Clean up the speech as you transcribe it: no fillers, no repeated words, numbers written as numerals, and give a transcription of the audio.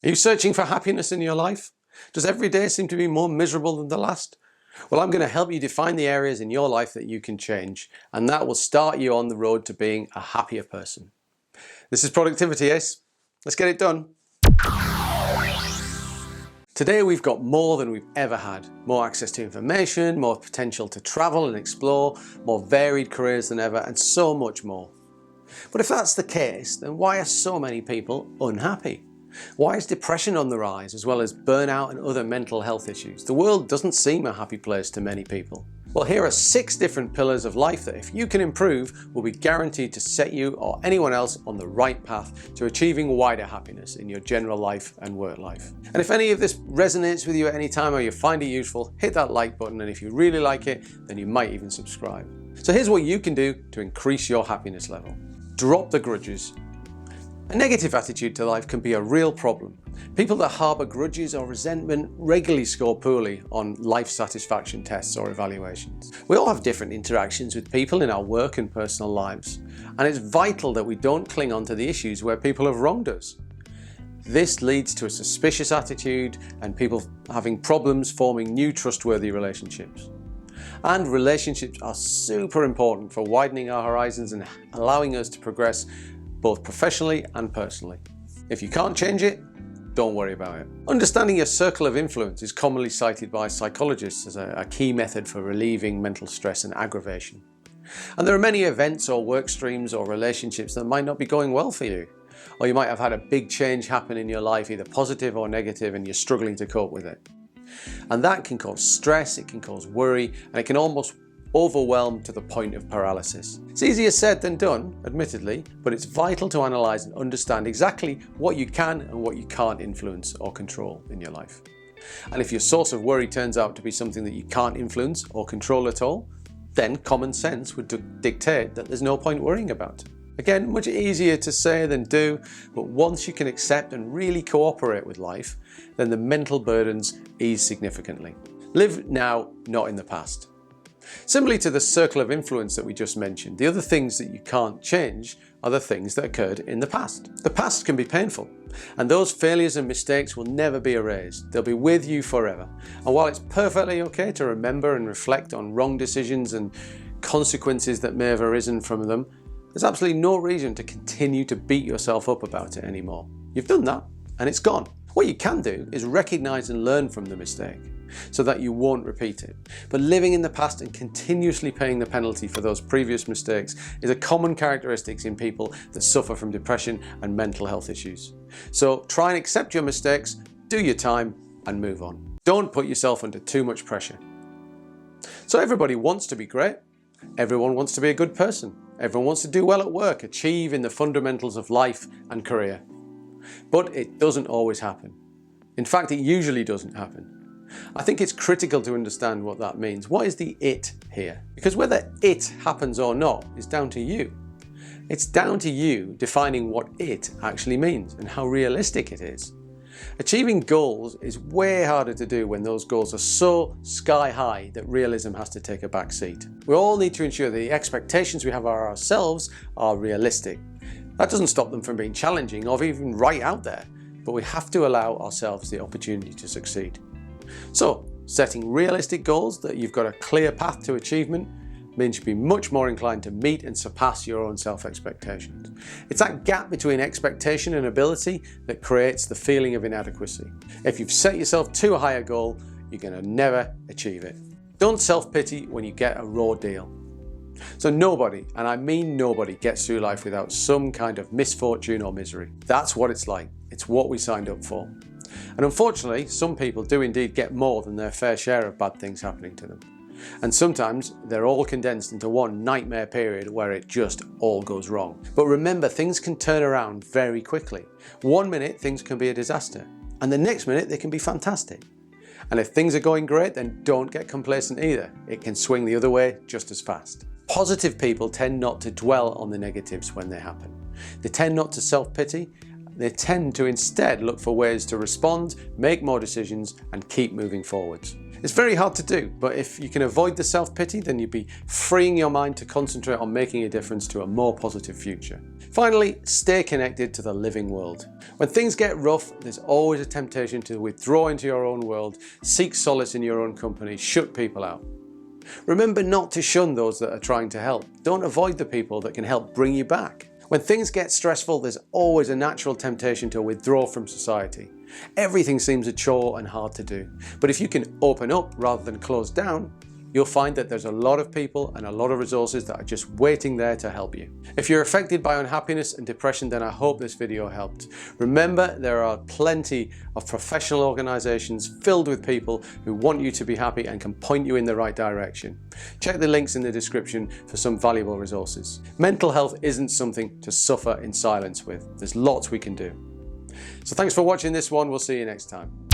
Are you searching for happiness in your life? Does every day seem to be more miserable than the last? Well, I'm going to help you define the areas in your life that you can change, and that will start you on the road to being a happier person. This is Productivity Ace. Let's get it done. Today we've got more than we've ever had. More access to information, more potential to travel and explore, more varied careers than ever, and so much more. But if that's the case, then why are so many people unhappy? Why is depression on the rise, as well as burnout and other mental health issues? The world doesn't seem a happy place to many people. Well, here are 6 different pillars of life that, if you can improve, will be guaranteed to set you or anyone else on the right path to achieving wider happiness in your general life and work life. And if any of this resonates with you at any time or you find it useful, hit that like button, and if you really like it, then you might even subscribe. So here's what you can do to increase your happiness level. Drop the grudges. A negative attitude to life can be a real problem. People that harbour grudges or resentment regularly score poorly on life satisfaction tests or evaluations. We all have different interactions with people in our work and personal lives, and it's vital that we don't cling on to the issues where people have wronged us. This leads to a suspicious attitude and people having problems forming new trustworthy relationships. And relationships are super important for widening our horizons and allowing us to progress both professionally and personally. If you can't change it, don't worry about it. Understanding your circle of influence is commonly cited by psychologists as a key method for relieving mental stress and aggravation. And there are many events or work streams or relationships that might not be going well for you. Or you might have had a big change happen in your life, either positive or negative, and you're struggling to cope with it. And that can cause stress, it can cause worry, and it can almost overwhelm to the point of paralysis. It's easier said than done, admittedly, but it's vital to analyse and understand exactly what you can and what you can't influence or control in your life. And if your source of worry turns out to be something that you can't influence or control at all, then common sense would dictate that there's no point worrying about it. Again, much easier to say than do, but once you can accept and really cooperate with life, then the mental burdens ease significantly. Live now, not in the past. Similarly to the circle of influence that we just mentioned, the other things that you can't change are the things that occurred in the past. The past can be painful, and those failures and mistakes will never be erased. They'll be with you forever. And while it's perfectly okay to remember and reflect on wrong decisions and consequences that may have arisen from them, there's absolutely no reason to continue to beat yourself up about it anymore. You've done that, and it's gone. What you can do is recognise and learn from the mistake, so that you won't repeat it. But living in the past and continuously paying the penalty for those previous mistakes is a common characteristic in people that suffer from depression and mental health issues. So try and accept your mistakes, do your time, and move on. Don't put yourself under too much pressure. So everybody wants to be great. Everyone wants to be a good person. Everyone wants to do well at work, achieve in the fundamentals of life and career. But it doesn't always happen. In fact, it usually doesn't happen. I think it's critical to understand what that means. What is the it here? Because whether it happens or not is down to you. It's down to you defining what it actually means and how realistic it is. Achieving goals is way harder to do when those goals are so sky high that realism has to take a back seat. We all need to ensure that the expectations we have of ourselves are realistic. That doesn't stop them from being challenging or even right out there, but we have to allow ourselves the opportunity to succeed. So, setting realistic goals that you've got a clear path to achievement means you'll be much more inclined to meet and surpass your own self-expectations. It's that gap between expectation and ability that creates the feeling of inadequacy. If you've set yourself too high a goal, you're going to never achieve it. Don't self-pity when you get a raw deal. So nobody, and I mean nobody, gets through life without some kind of misfortune or misery. That's what it's like. It's what we signed up for. And unfortunately, some people do indeed get more than their fair share of bad things happening to them. And sometimes they're all condensed into one nightmare period where it just all goes wrong. But remember, things can turn around very quickly. 1 minute things can be a disaster, and the next minute they can be fantastic. And if things are going great, then don't get complacent either. It can swing the other way just as fast. Positive people tend not to dwell on the negatives when they happen. They tend not to self-pity. They tend to instead look for ways to respond, make more decisions, and keep moving forwards. It's very hard to do, but if you can avoid the self-pity, then you'll be freeing your mind to concentrate on making a difference to a more positive future. Finally, stay connected to the living world. When things get rough, there's always a temptation to withdraw into your own world, seek solace in your own company, shut people out. Remember not to shun those that are trying to help. Don't avoid the people that can help bring you back. When things get stressful, there's always a natural temptation to withdraw from society. Everything seems a chore and hard to do. But if you can open up rather than close down, you'll find that there's a lot of people and a lot of resources that are just waiting there to help you. If you're affected by unhappiness and depression, then I hope this video helped. Remember, there are plenty of professional organizations filled with people who want you to be happy and can point you in the right direction. Check the links in the description for some valuable resources. Mental health isn't something to suffer in silence with. There's lots we can do. So thanks for watching this one. We'll see you next time.